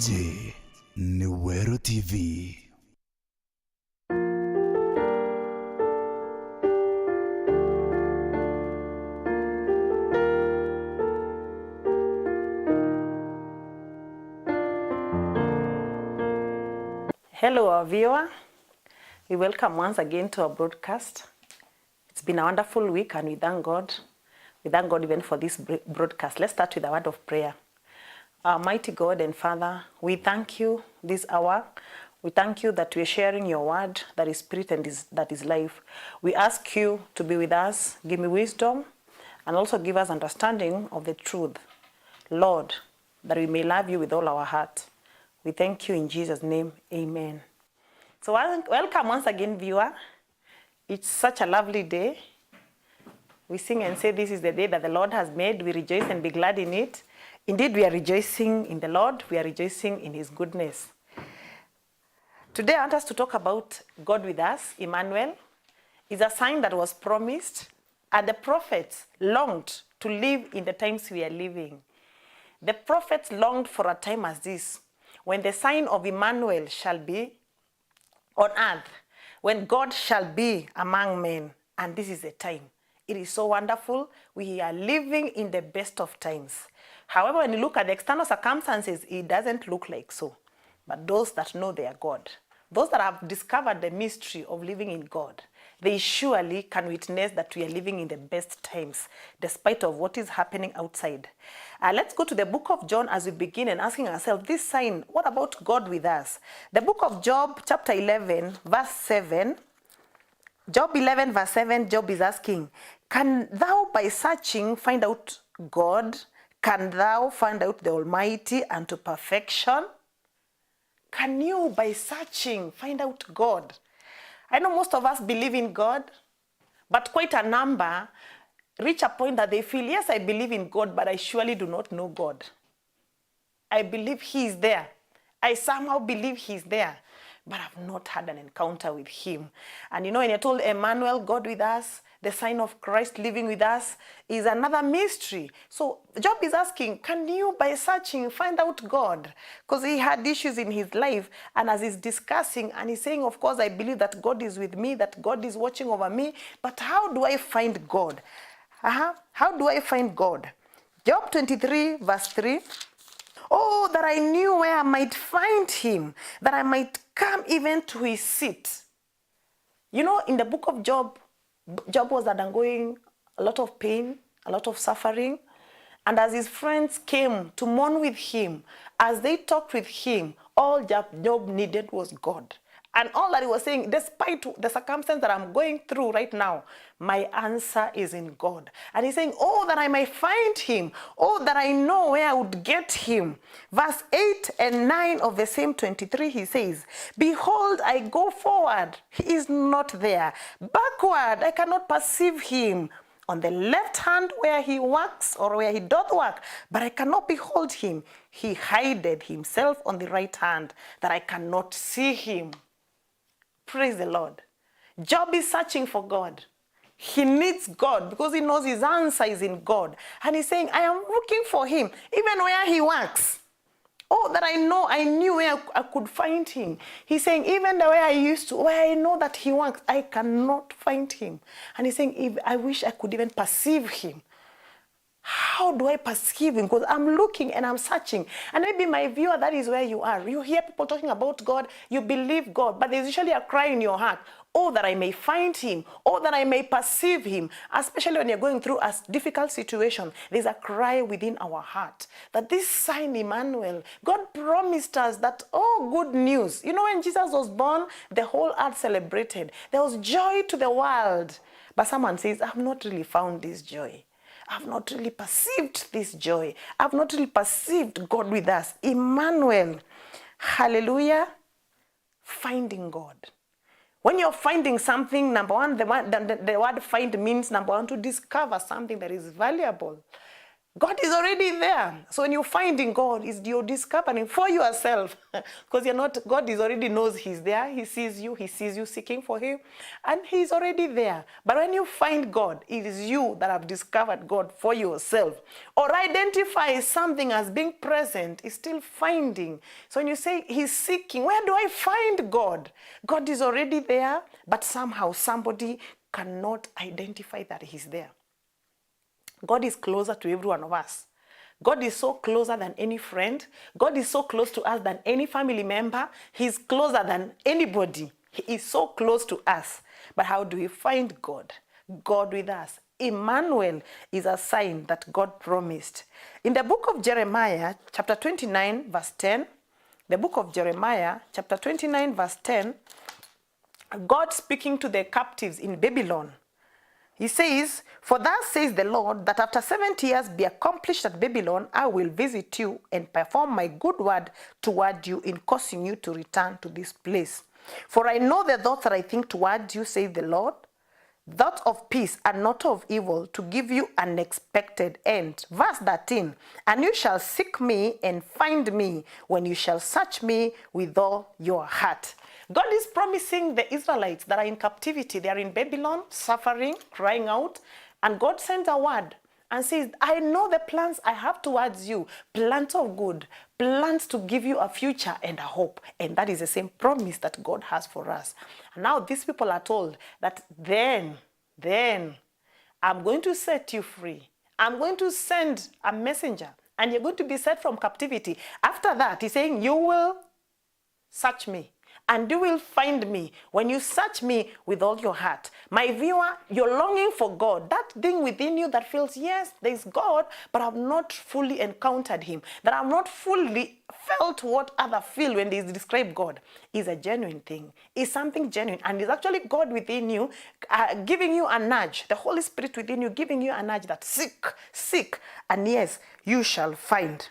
Hii ni Meru TV. Hello, our viewer. We welcome once again to our broadcast. It's been a wonderful week, and we thank God. We thank God even for this broadcast. Let's start with a word of prayer. Almighty God and Father, we thank you this hour. We thank you that we are sharing your word that is spirit and that is life. We ask you to be with us, give me wisdom, and also give us understanding of the truth. Lord, that we may love you with all our heart. We thank you in Jesus' name. Amen. So welcome once again, viewer. It's such a lovely day. We sing and say this is the day that the Lord has made. We rejoice and be glad in it. Indeed, we are rejoicing in the Lord. We are rejoicing in his goodness. Today, I want us to talk about God with us, Emmanuel. It's a sign that was promised, and the prophets longed to live in the times we are living. The prophets longed for a time as this, when the sign of Emmanuel shall be on earth, when God shall be among men. And this is the time. It is so wonderful. We are living in the best of times. However, when you look at the external circumstances, it doesn't look like so. But those that know their God, those that have discovered the mystery of living in God, they surely can witness that we are living in the best times, despite of what is happening outside. Let's go to the book of John as we begin and asking ourselves this sign, what about God with us? The book of Job, chapter 11, verse 7. Job 11, verse 7, Job is asking, can thou by searching find out God? Can thou find out the Almighty unto perfection? Can you, by searching, find out God? I know most of us believe in God, but quite a number reach a point that they feel, yes, I believe in God, but I surely do not know God. I believe he is there. I somehow believe he's there, but I've not had an encounter with him. And you know, when you're told Emmanuel, God with us, the sign of Christ living with us, is another mystery. So Job is asking, can you, by searching, find out God? Because he had issues in his life, and as he's discussing, and he's saying, of course, I believe that God is with me, that God is watching over me, but how do I find God? How do I find God? Job 23, verse 3. Oh, that I knew where I might find him, that I might come even to his seat. You know, in the book of Job, Job was undergoing a lot of pain, a lot of suffering. And as his friends came to mourn with him, as they talked with him, all Job needed was God. And all that he was saying, despite the circumstance that I'm going through right now, my answer is in God. And he's saying, oh, that I may find him. Oh, that I know where I would get him. Verse 8 and 9 of the same 23, he says, behold, I go forward. He is not there. Backward, I cannot perceive him. On the left hand where he works or where he doth work, but I cannot behold him. He hideth himself on the right hand, that I cannot see him. Praise the Lord. Job is searching for God. He needs God because he knows his answer is in God. And he's saying, I am looking for him, even where he works. Oh, that I knew where I could find him. He's saying, even the way I used to, where I know that he works, I cannot find him. And he's saying, I wish I could even perceive him. How do I perceive him? Because I'm looking and I'm searching. And maybe my viewer, that is where you are. You hear people talking about God, you believe God, but there's usually a cry in your heart. Oh, that I may find him. Oh, that I may perceive him. Especially when you're going through a difficult situation, there's a cry within our heart that this sign, Emmanuel, God promised us that, oh, good news. You know, when Jesus was born, the whole earth celebrated. There was joy to the world. But someone says, I've not really found this joy. I've not really perceived this joy. I've not really perceived God with us. Emmanuel. Hallelujah. Finding God. When you're finding something, number one, the word find means, number one, to discover something that is valuable. God is already there. So when you're finding God, you're discovering for yourself. Because God is already knows he's there. He sees you seeking for him. And he's already there. But when you find God, it is you that have discovered God for yourself. Or identify something as being present is still finding. So when you say he's seeking, where do I find God? God is already there, but somehow somebody cannot identify that he's there. God is closer to every one of us. God is so closer than any friend. God is so close to us than any family member. He's closer than anybody. He is so close to us. But how do we find God? God with us. Emmanuel is a sign that God promised. In the book of Jeremiah, chapter 29, verse 10, the book of Jeremiah, chapter 29, verse 10, God speaking to the captives in Babylon, he says, "For thus says the Lord, that after 70 years be accomplished at Babylon, I will visit you and perform my good word toward you in causing you to return to this place. For I know the thoughts that I think toward you, says the Lord, thoughts of peace and not of evil, to give you an expected end." Verse 13, "And you shall seek me and find me when you shall search me with all your heart." God is promising the Israelites that are in captivity, they are in Babylon, suffering, crying out, and God sends a word and says, "I know the plans I have towards you, plans of good, plans to give you a future and a hope." And that is the same promise that God has for us. And now these people are told that then I'm going to set you free. I'm going to send a messenger and you're going to be set from captivity. After that, he's saying, you will search me and you will find me when you search me with all your heart. My viewer, you're longing for God. That thing within you that feels, yes, there's God, but I've not fully encountered him, that I've not fully felt what others feel when they describe God, is a genuine thing, is something genuine, and is actually God within you, giving you a nudge, the Holy Spirit within you giving you a nudge that seek, and yes, you shall find.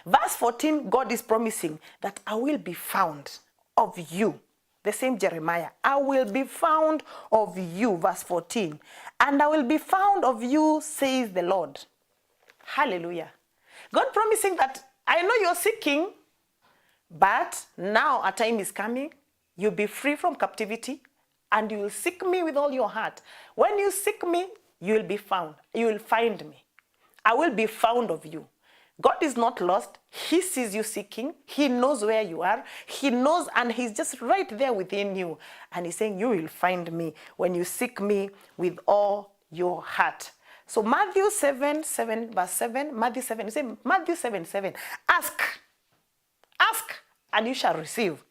Verse 14, God is promising that I will be found of you. The same Jeremiah, I will be found of you, verse 14. And I will be found of you, says the Lord. Hallelujah. God promising that I know you're seeking, but now a time is coming. You'll be free from captivity and you will seek me with all your heart. When you seek me, you will be found. You will find me. I will be found of you. God is not lost. He sees you seeking. He knows where you are. He knows, and he's just right there within you. And he's saying, you will find me when you seek me with all your heart. So Matthew 7, verse 7, Matthew 7, you say, Matthew 7, ask, and you shall receive.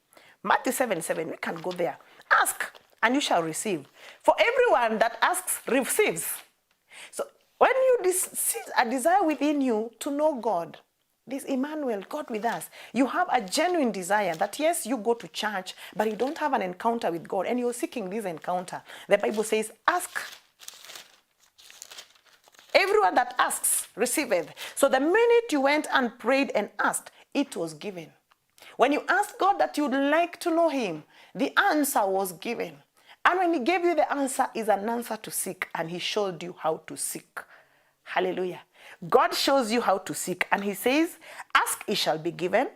Matthew 7, we can go there. Ask, and you shall receive. For everyone that asks, receives. So when you see a desire within you to know God, this Emmanuel, God with us, you have a genuine desire that yes, you go to church, but you don't have an encounter with God, and you're seeking this encounter. The Bible says, ask. Everyone that asks, receiveth. So the minute you went and prayed and asked, it was given. When you asked God that you'd like to know him, the answer was given. And when he gave you the answer, is an answer to seek, and he showed you how to seek. Hallelujah. God shows you how to seek, and he says, ask, it shall be given.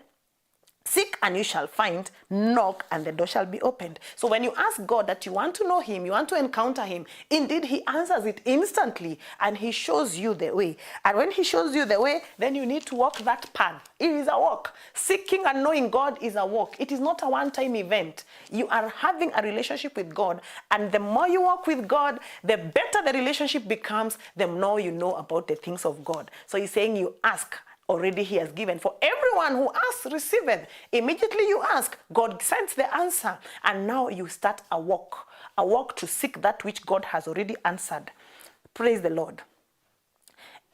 Seek and you shall find, knock and the door shall be opened. So when you ask God that you want to know him, you want to encounter him, indeed he answers it instantly and he shows you the way. And when he shows you the way, then you need to walk that path. It is a walk. Seeking and knowing God is a walk. It is not a one-time event. You are having a relationship with God, and the more you walk with God, the better the relationship becomes, the more you know about the things of God. So he's saying you ask, already he has given. For everyone who asks, receiveth. Immediately you ask, God sends the answer. And now you start a walk to seek that which God has already answered. Praise the Lord.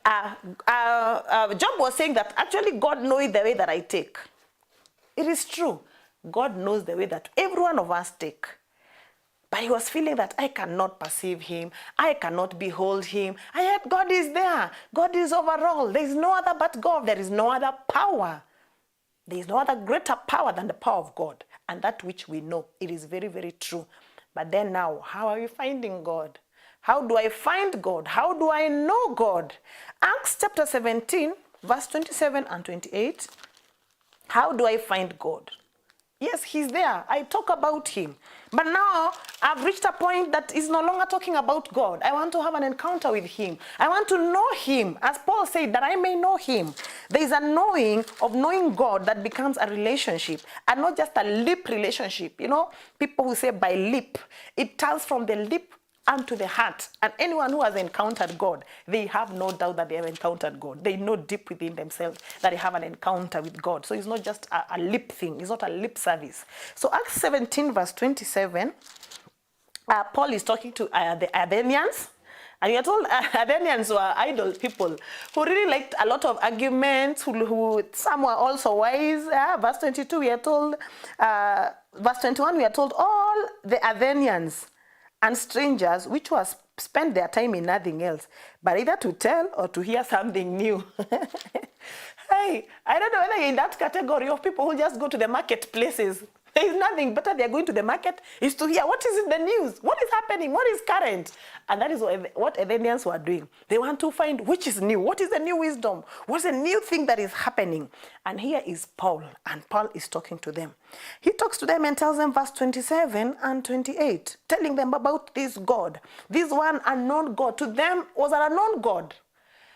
Job was saying that actually God knows the way that I take. It is true. God knows the way that every one of us take. But he was feeling that I cannot perceive him. I cannot behold him. And yet God is there. God is overall. There is no other but God. There is no other power. There is no other greater power than the power of God. And that which we know, it is very, very true. But then now, how are you finding God? How do I find God? How do I know God? Acts chapter 17, verse 27 and 28. How do I find God? Yes, he's there. I talk about him. But now I've reached a point that is no longer talking about God. I want to have an encounter with him. I want to know him. As Paul said, that I may know him. There is a knowing of knowing God that becomes a relationship and not just a lip relationship. You know, people who say by lip, it turns from the lip unto the heart. And anyone who has encountered God, they have no doubt that they have encountered God. They know deep within themselves that they have an encounter with God. So it's not just a lip thing. It's not a lip service. So Acts 17 verse 27, Paul is talking to the Athenians. And you're told Athenians were idle people who really liked a lot of arguments, who some were also wise. Verse 22, we are told, verse 21, we are told all the Athenians and strangers which was spend their time in nothing else, but either to tell or to hear something new. Hey, I don't know whether you're in that category of people who just go to the marketplaces. There is nothing better. They're going to the market is to hear what is in the news, what is happening, what is current. And that is what Athenians were doing. They want to find which is new, what is the new wisdom, what's the new thing that is happening. And here is Paul, and Paul is talking to them. He talks to them and tells them verse 27 and 28, telling them about this God. This one unknown God to them was an unknown God.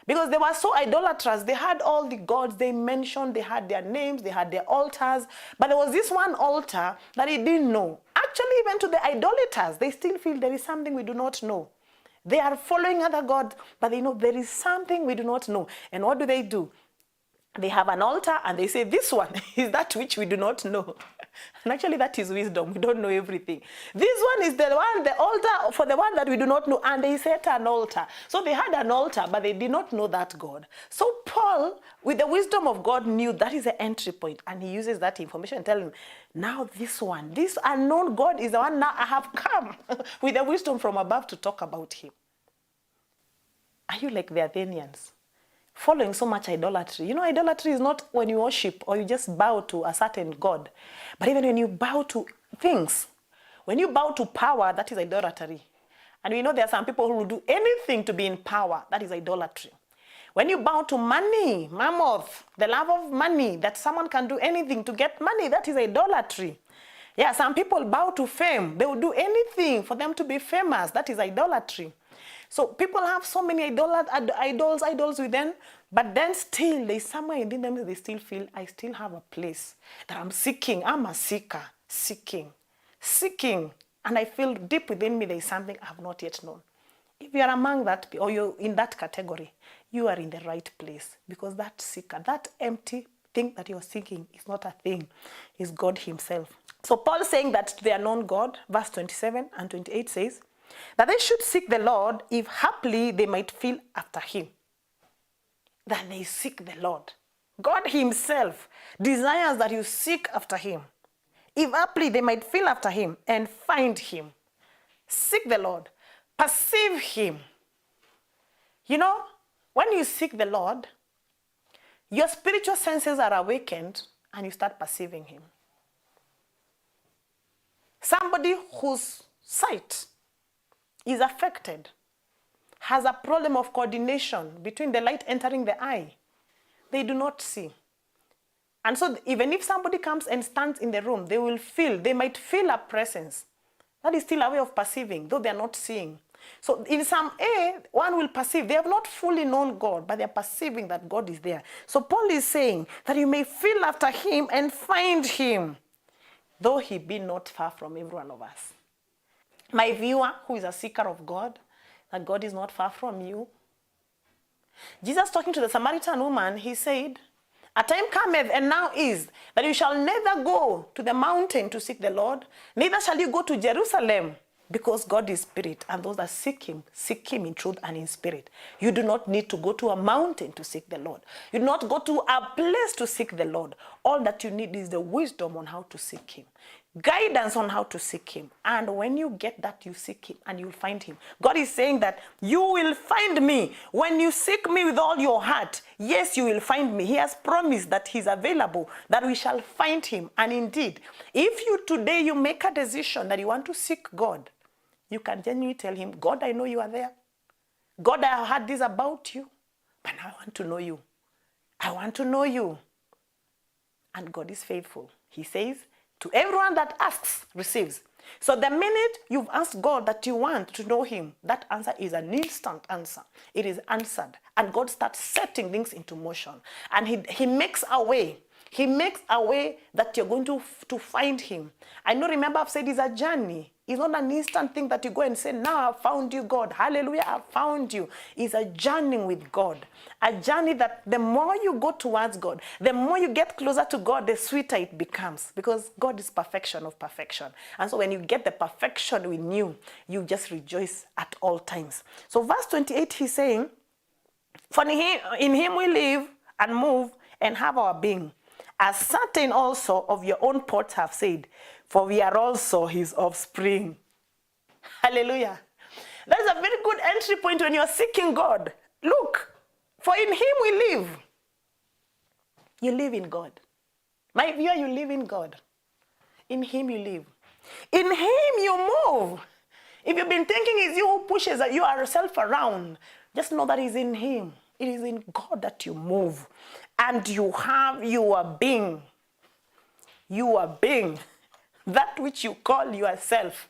Because they were so idolatrous. They had all the gods they mentioned, they had their names, they had their altars. But there was this one altar that he didn't know. Actually, even to the idolaters, they still feel there is something we do not know. They are following other gods, but they know there is something we do not know. And what do? They have an altar and they say, this one is that which we do not know. And actually that is wisdom. We don't know everything. This one is the altar for the one that we do not know. And they set an altar. So they had an altar, but they did not know that God. So Paul, with the wisdom of God, knew that is the entry point. And he uses that information and telling them, now this one, this unknown God is the one now I have come with the wisdom from above to talk about him. Are you like the Athenians? Following so much idolatry. You know, idolatry is not when you worship or you just bow to a certain God. But even when you bow to things, when you bow to power, that is idolatry. And we know there are some people who will do anything to be in power. That is idolatry. When you bow to money, mammoth, the love of money, that someone can do anything to get money, that is idolatry. Yeah, some people bow to fame. They will do anything for them to be famous. That is idolatry. So people have so many idols within, but then still there's somewhere within them they still feel, I still have a place that I'm seeking. I'm a seeker, seeking. And I feel deep within me there is something I have not yet known. If you are among that, or you're in that category, you are in the right place, because that seeker, that empty thing that you're seeking is not a thing, it's God himself. So Paul saying that to the unknown God, verse 27 and 28 says, that they should seek the Lord, if haply they might feel after him. That they seek the Lord. God himself desires that you seek after him. If haply they might feel after him and find him. Seek the Lord. Perceive him. You know, when you seek the Lord, your spiritual senses are awakened and you start perceiving him. Somebody whose sight is affected, has a problem of coordination between the light entering the eye, they do not see. And so even if somebody comes and stands in the room, they might feel a presence. That is still a way of perceiving, though they are not seeing. So in some A, one will perceive. They have not fully known God, but they are perceiving that God is there. So Paul is saying that you may feel after him and find him, though he be not far from every one of us. My viewer, who is a seeker of God, that God is not far from you. Jesus talking to the Samaritan woman, he said, a time cometh and now is that you shall neither go to the mountain to seek the Lord, neither shall you go to Jerusalem, because God is spirit, and those that seek him in truth and in spirit. You do not need to go to a mountain to seek the Lord. You do not go to a place to seek the Lord. All that you need is the wisdom on how to seek him. Guidance on how to seek him. And when you get that, you seek him and you'll find him. God is saying that you will find me when you seek me with all your heart. Yes, you will find me. He has promised that he's available, that we shall find him. And indeed, if you today you make a decision that you want to seek God, You can genuinely tell him, God, I know you are there. God, I have heard this about you, but now I want to know you. I want to know you. And God is faithful. He says, to everyone that asks, receives. So the minute you've asked God that you want to know him, that answer is an instant answer. It is answered. And God starts setting things into motion. And he makes a way. He makes a way that you're going to find him. I know, remember, I've said it's a journey. It's not an instant thing that you go and say, now I've found you, God. Hallelujah, I've found you. It's a journey with God. A journey that the more you go towards God, the more you get closer to God, the sweeter it becomes. Because God is perfection of perfection. And so when you get the perfection in you, you just rejoice at all times. So verse 28, he's saying, for in him we live and move and have our being. As certain also of your own poets have said, for we are also his offspring. Hallelujah. That is a very good entry point when you're seeking God. Look, for in him we live. You live in God. My viewer, you live in God. In him you live. In him you move. If you've been thinking it's you who pushes yourself around, just know that it's in him. It is in God that you move. And you have your being. You are being. That which you call yourself.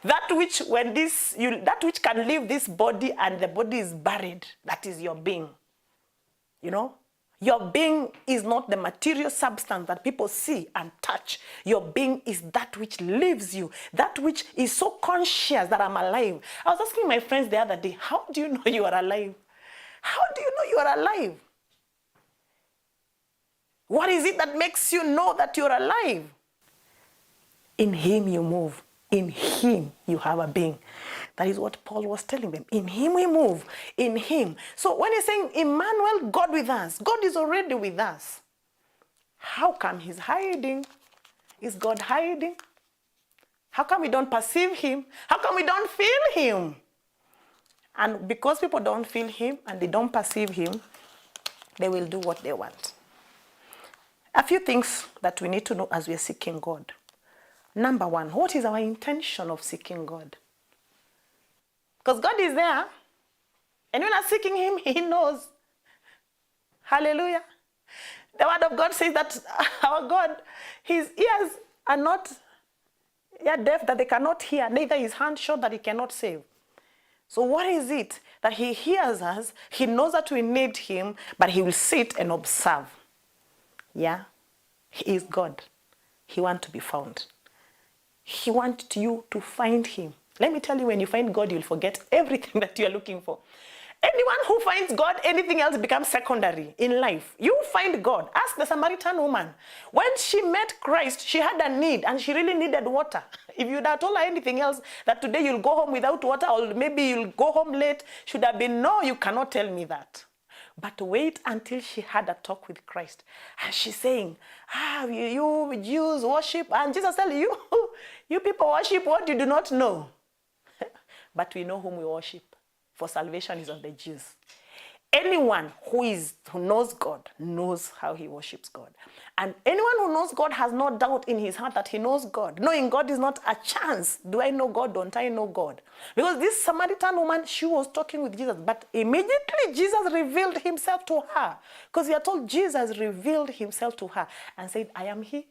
That which that which can leave this body and the body is buried. That is your being. You know? Your being is not the material substance that people see and touch. Your being is that which lives you. That which is so conscious that I'm alive. I was asking my friends the other day, how do you know you are alive? How do you know you are alive? What is it that makes you know that you're alive? In him you move. In him you have a being. That is what Paul was telling them. In him we move. In him. So when he's saying, Emmanuel, God with us, God is already with us. How come he's hiding? Is God hiding? How come we don't perceive him? How come we don't feel him? And because people don't feel him and they don't perceive him, they will do what they want. A few things that we need to know as we are seeking God. Number one, what is our intention of seeking God? Because God is there. And when I'm seeking him, he knows. Hallelujah. The word of God says that our God, his ears are not deaf that they cannot hear, neither his hand short that he cannot save. So what is it that he hears us? He knows that we need him, but he will sit and observe. Yeah? He is God. He wants to be found. He wants you to find him. Let me tell you, when you find God, you'll forget everything that you're looking for. Anyone who finds God, anything else becomes secondary in life. You find God. Ask the Samaritan woman. When she met Christ, she had a need and she really needed water. If you'd have told her anything else, that today you'll go home without water or maybe you'll go home late, should have been, no, you cannot tell me that. But wait until she had a talk with Christ. And she's saying, you Jews worship. And Jesus said, you people worship what you do not know. But we know whom we worship. For salvation is of the Jews. Anyone who knows God knows how he worships God. And anyone who knows God has no doubt in his heart that he knows God. Knowing God is not a chance. Do I know God? Don't I know God? Because this Samaritan woman, she was talking with Jesus. But immediately Jesus revealed himself to her. Because we are told Jesus revealed himself to her and said, I am he.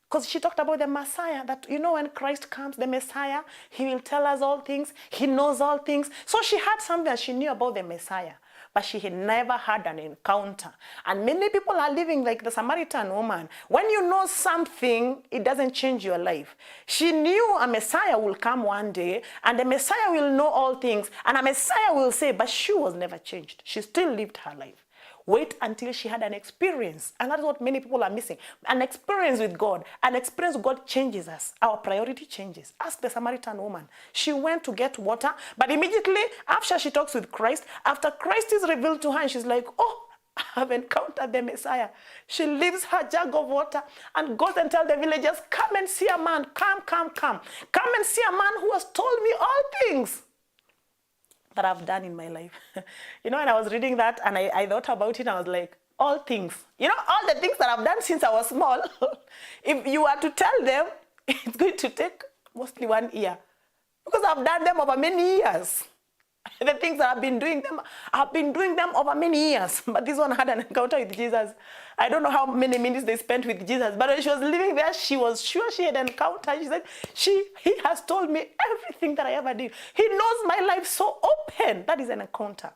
Because she talked about the Messiah, that, when Christ comes, the Messiah, he will tell us all things. He knows all things. So she had something that she knew about the Messiah, but she had never had an encounter. And many people are living like the Samaritan woman. When you know something, it doesn't change your life. She knew a Messiah will come one day, and the Messiah will know all things, and a Messiah will say, but she was never changed. She still lived her life. Wait until she had an experience. And that's what many people are missing. An experience with God. An experience with God changes us. Our priority changes. Ask the Samaritan woman. She went to get water, but immediately after she talks with Christ, after Christ is revealed to her, and she's like, oh, I have encountered the Messiah. She leaves her jug of water and goes and tells the villagers, come and see a man. Come. Come and see a man who has told me all things that I've done in my life. When I was reading that and I thought about it, I was like, all things. All the things that I've done since I was small, if you were to tell them, it's going to take mostly 1 year. Because I've done them over many years. The things that I've been doing them over many years. But this one had an encounter with Jesus. I don't know how many minutes they spent with Jesus, but when she was living there, she was sure she had encountered. She said, he has told me everything that I ever did. He knows my life so open. That is an encounter.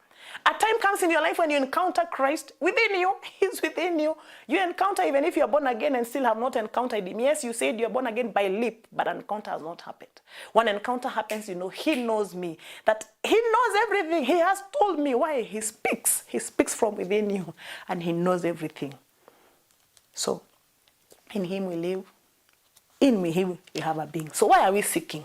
A time comes in your life when you encounter Christ within you. He's within you. You encounter even if you're born again and still have not encountered him. Yes, you said you're born again by lip, but an encounter has not happened. When an encounter happens, you know, he knows me. That he knows everything. He has told me why he speaks. He speaks from within you and he knows everything. So, in him we live. In me, we have a being. So why are we seeking?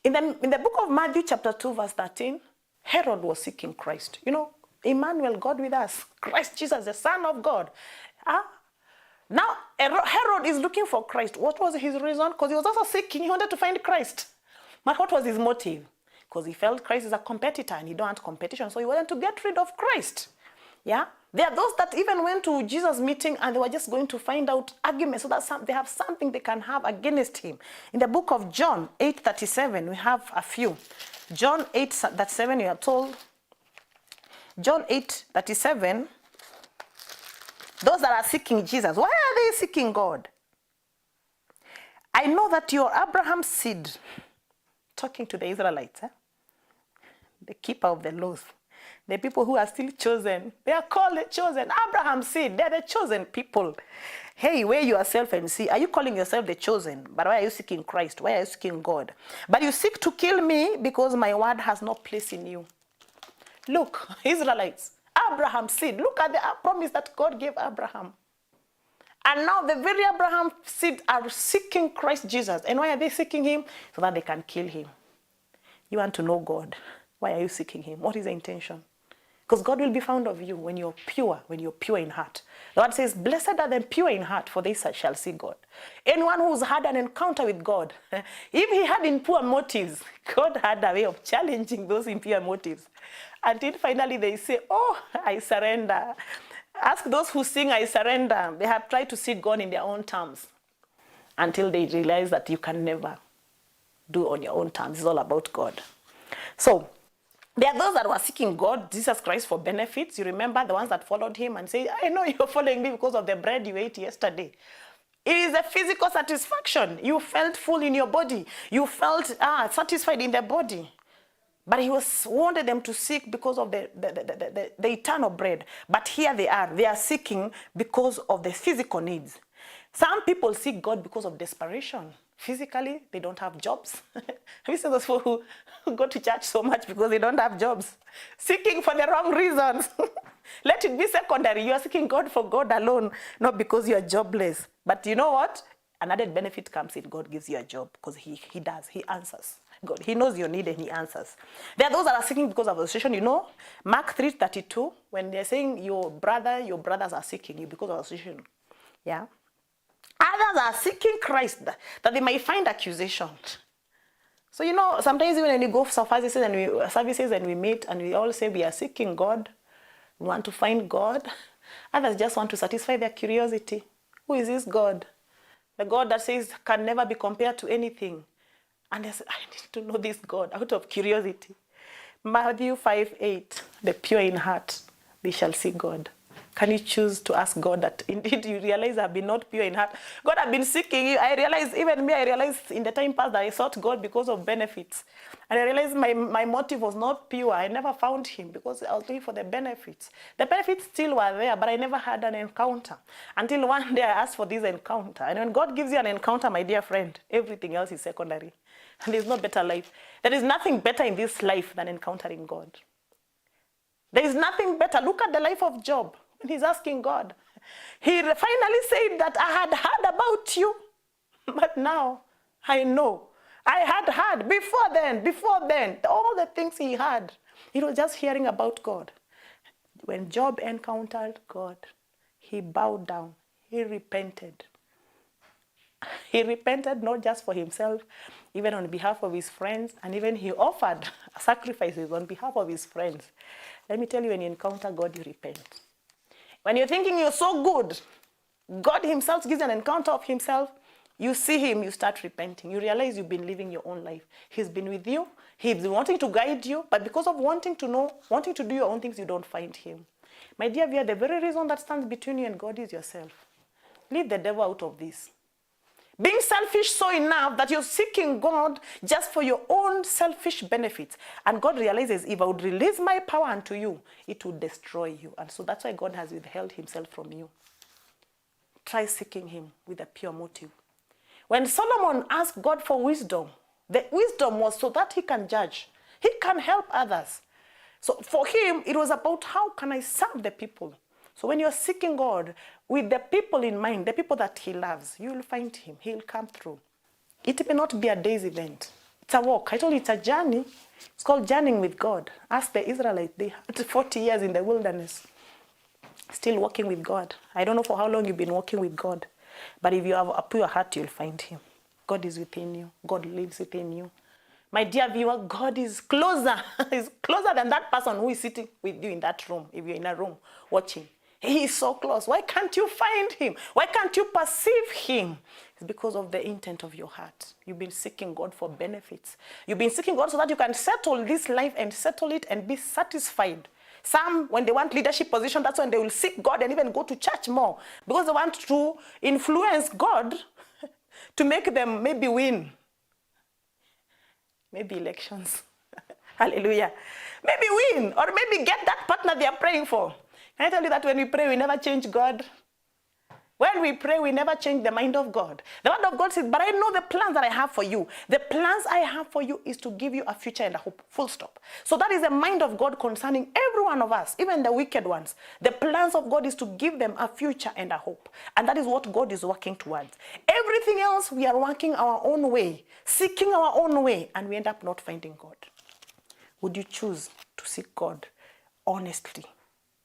In the book of Matthew chapter 2 verse 13, Herod was seeking Christ. You know, Emmanuel, God with us. Christ Jesus, the Son of God. Now, Herod is looking for Christ. What was his reason? Because he was also seeking. He wanted to find Christ. But what was his motive? Because he felt Christ is a competitor and he don't want competition. So he wanted to get rid of Christ. Yeah? There are those that even went to Jesus' meeting and they were just going to find out arguments so that they have something they can have against him. In the book of John 8:37, we have a few. John 8:37, you are told. John 8:37, those that are seeking Jesus, why are they seeking God? I know that you're Abraham's seed. Talking to the Israelites, the keeper of the laws. The people who are still chosen. They are called the chosen. Abraham's seed. They're the chosen people. Hey, weigh yourself and see. Are you calling yourself the chosen? But why are you seeking Christ? Why are you seeking God? But you seek to kill me because my word has no place in you. Look, Israelites, Abraham's seed. Look at the promise that God gave Abraham. And now the very Abraham seed are seeking Christ Jesus. And why are they seeking him? So that they can kill him. You want to know God. Why are you seeking him? What is the intention? Because God will be found of you when you're pure in heart. The word says, blessed are the pure in heart, for they shall see God. Anyone who's had an encounter with God, if he had impure motives, God had a way of challenging those impure motives. Until finally they say, oh, I surrender. Ask those who sing, I surrender. They have tried to seek God in their own terms until they realize that you can never do on your own terms. It's all about God. So, there are those that were seeking God, Jesus Christ, for benefits. You remember the ones that followed him and say, I know you're following me because of the bread you ate yesterday. It is a physical satisfaction. You felt full in your body. You felt satisfied in the body. But he wanted them to seek because of the eternal bread. But here they are. They are seeking because of the physical needs. Some people seek God because of desperation. Physically, they don't have jobs. Have you seen those people who go to church so much because they don't have jobs? Seeking for the wrong reasons. Let it be secondary. You are seeking God for God alone, not because you are jobless. But you know what? An added benefit comes if God gives you a job, because he does. He answers. God, he knows your need and he answers. There are those that are seeking because of association. You know, Mark 3:32, when they're saying your brothers are seeking you because of association. Yeah. Others are seeking Christ that they might find accusation. So, you know, sometimes even when we go for services and we meet and we all say we are seeking God, we want to find God. Others just want to satisfy their curiosity. Who is this God? The God that says can never be compared to anything. And they say, I need to know this God out of curiosity. Matthew 5:8, the pure in heart, they shall see God. Can you choose to ask God that indeed you realize I've been not pure in heart? God, I've been seeking you. I realized in the time past that I sought God because of benefits. And I realized my motive was not pure. I never found him because I was looking for the benefits. The benefits still were there, but I never had an encounter. Until one day I asked for this encounter. And when God gives you an encounter, my dear friend, everything else is secondary. And there's no better life. There is nothing better in this life than encountering God. There is nothing better. Look at the life of Job. He's asking God. He finally said that I had heard about you, but now I know. I had heard before then, all the things he had. He was just hearing about God. When Job encountered God, he bowed down. He repented. He repented not just for himself, even on behalf of his friends, and even he offered sacrifices on behalf of his friends. Let me tell you, when you encounter God, you repent. When you're thinking you're so good, God himself gives an encounter of himself, You see him, you start repenting. You realize you've been living your own life. He's been with you. He's been wanting to guide you. But because of wanting to know, wanting to do your own things, you don't find him. My dear viewer, the very reason that stands between you and God is yourself. Leave the devil out of this. Being selfish so enough that you're seeking God just for your own selfish benefits. And God realizes, if I would release my power unto you, it would destroy you. And so that's why God has withheld himself from you. Try seeking him with a pure motive. When Solomon asked God for wisdom, the wisdom was so that he can judge. He can help others. So for him, it was about how can I serve the people. So when you're seeking God with the people in mind, the people that he loves, you will find him. He'll come through. It may not be a day's event. It's a walk. I told you it's a journey. It's called journeying with God. Ask the Israelites. They had 40 years in the wilderness, still walking with God. I don't know for how long you've been walking with God. But if you have a pure heart, you'll find him. God is within you. God lives within you. My dear viewer, God is closer. He's closer than that person who is sitting with you in that room, if you're in a room watching. He is so close. Why can't you find him? Why can't you perceive him? It's because of the intent of your heart. You've been seeking God for benefits. You've been seeking God so that you can settle this life and settle it and be satisfied. Some, when they want leadership position, that's when they will seek God and even go to church more. Because they want to influence God to make them maybe win. Maybe elections. Hallelujah. Maybe win or maybe get that partner they are praying for. Can I tell you that when we pray, we never change God? When we pray, we never change the mind of God. The word of God says, but I know the plans that I have for you. The plans I have for you is to give you a future and a hope. Full stop. So that is the mind of God concerning every one of us, even the wicked ones. The plans of God is to give them a future and a hope. And that is what God is working towards. Everything else, we are working our own way, seeking our own way, and we end up not finding God. Would you choose to seek God honestly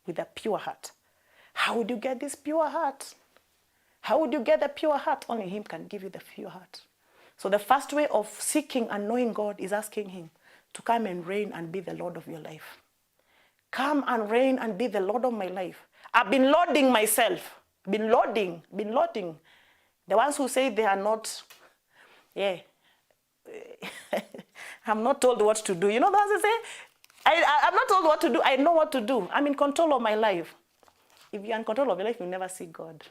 with a pure heart? How would you get this pure heart? How would you get the pure heart? Only him can give you the pure heart. So the first way of seeking and knowing God is asking him to come and reign and be the Lord of your life. Come and reign and be the Lord of my life. I've been loading myself. Been loading. The ones who say they are not, I'm not told what to do. You know what they say? I'm not told what to do. I know what to do. I'm in control of my life. If you're in control of your life, you'll never see God.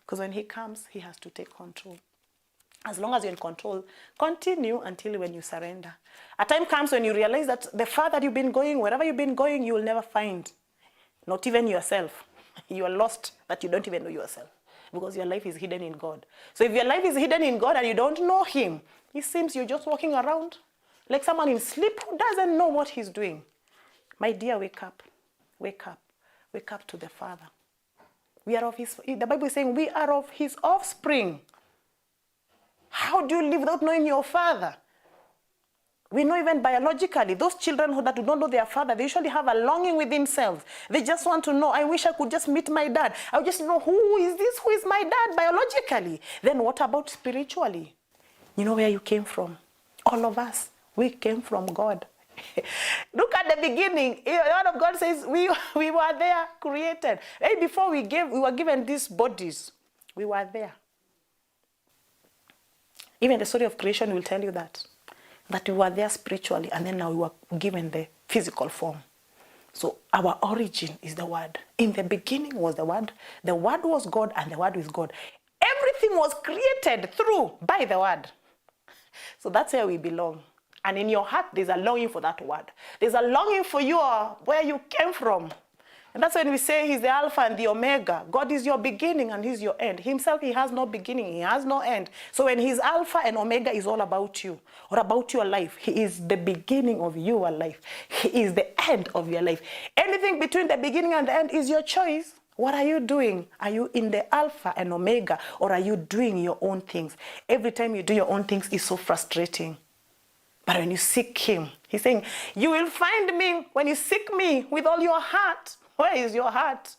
Because when he comes, he has to take control. As long as you're in control, continue until when you surrender. A time comes when you realize that the farther you've been going, wherever you've been going, you will never find, not even yourself. You are lost that you don't even know yourself. Because your life is hidden in God. So if your life is hidden in God and you don't know him, it seems you're just walking around like someone in sleep who doesn't know what he's doing. My dear, wake up. Wake up. Wake up to the Father. We are of his, the Bible is saying we are of his offspring. How do you live without knowing your father? We know even biologically, those children that do not know their father, they usually have a longing within themselves. They just want to know, I wish I could just meet my dad. I would just know, who is this? Who is my dad biologically? Then what about spiritually? You know where you came from? All of us, we came from God. Look at the beginning. The word of God says we were there created. Right before we were given these bodies, we were there. Even the story of creation will tell you that we were there spiritually, and then now we were given the physical form. So our origin is the Word. In the beginning was the Word. The Word was God, and the Word was God. Everything was created by the Word. So that's where we belong. And in your heart, there's a longing for that word. There's a longing for where you came from. And that's when we say he's the Alpha and the Omega. God is your beginning and he's your end. Himself, he has no beginning, he has no end. So when he's Alpha and Omega is all about you or about your life, he is the beginning of your life. He is the end of your life. Anything between the beginning and the end is your choice. What are you doing? Are you in the Alpha and Omega, or are you doing your own things? Every time you do your own things, it's so frustrating. But when you seek him, he's saying, you will find me when you seek me with all your heart. Where is your heart?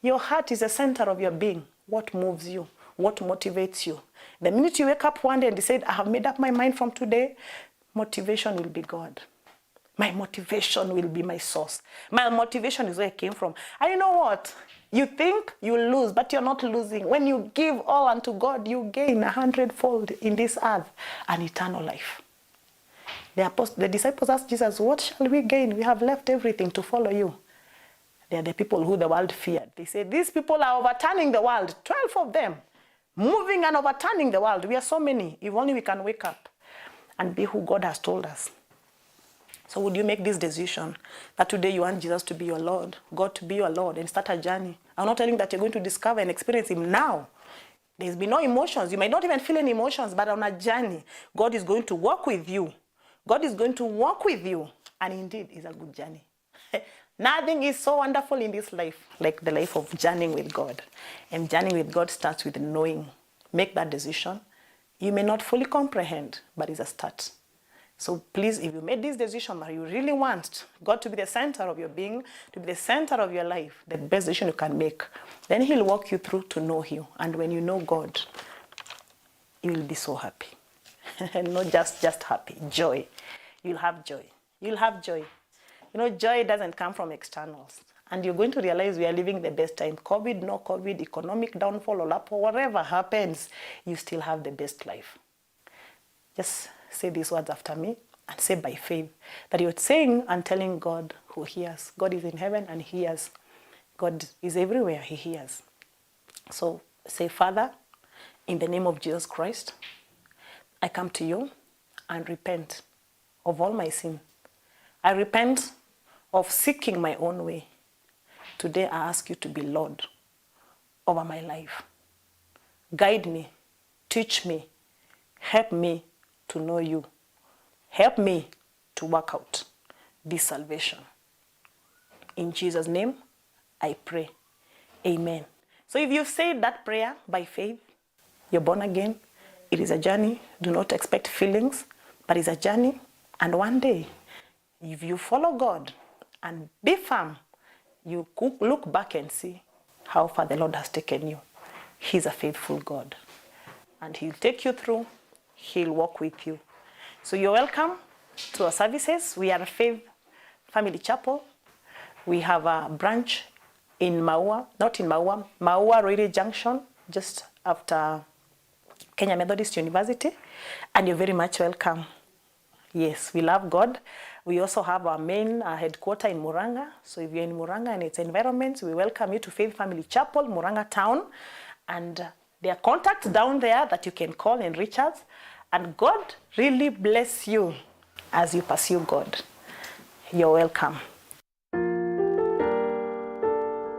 Your heart is the center of your being. What moves you? What motivates you? The minute you wake up one day and decide, I have made up my mind from today, motivation will be God. My motivation will be my source. My motivation is where I came from. And you know what? You think you lose, but you're not losing. When you give all unto God, you gain 100-fold in this earth an eternal life. The disciples asked Jesus, what shall we gain? We have left everything to follow you. They are the people who the world feared. They said, these people are overturning the world. 12 of them, moving and overturning the world. We are so many. If only we can wake up and be who God has told us. So would you make this decision that today you want Jesus to be your Lord, God to be your Lord, and start a journey? I'm not telling you that you're going to discover and experience him now. There's been no emotions. You might not even feel any emotions, but on a journey, God is going to walk with you. God is going to walk with you. And indeed, it's a good journey. Nothing is so wonderful in this life like the life of journeying with God. And journeying with God starts with knowing. Make that decision. You may not fully comprehend, but it's a start. So please, if you made this decision that you really want God to be the center of your being, to be the center of your life, the best decision you can make, then he'll walk you through to know you. And when you know God, you will be so happy. Not just happy, joy. You'll have joy. You'll have joy. You know, joy doesn't come from externals. And you're going to realize we are living the best time. COVID, no COVID, economic downfall or up, or whatever happens, you still have the best life. Just say these words after me and say by faith that you're saying and telling God who hears. God is in heaven and he hears. God is everywhere, he hears. So say, Father, in the name of Jesus Christ, I come to you and repent of all my sin. I repent of seeking my own way. Today I ask you to be Lord over my life. Guide me, teach me, help me to know you. Help me to work out this salvation. In Jesus' name, I pray. Amen. So if you've said that prayer by faith, you're born again. It is a journey. Do not expect feelings, but it's a journey. And one day, if you follow God and be firm, you look back and see how far the Lord has taken you. He's a faithful God. And he'll take you through. He'll walk with you. So you're welcome to our services. We are a Faith Family Chapel. We have a branch in Maua, not in Maua, Maua Ruiri Junction, just after Kenya Methodist University. And you're very much welcome. Yes, we love God. We also have our main headquarters in Muranga. So if you're in Muranga and its environments, we welcome you to Faith Family Chapel, Muranga Town. And there are contacts down there that you can call and reach us. And God really bless you as you pursue God. You're welcome.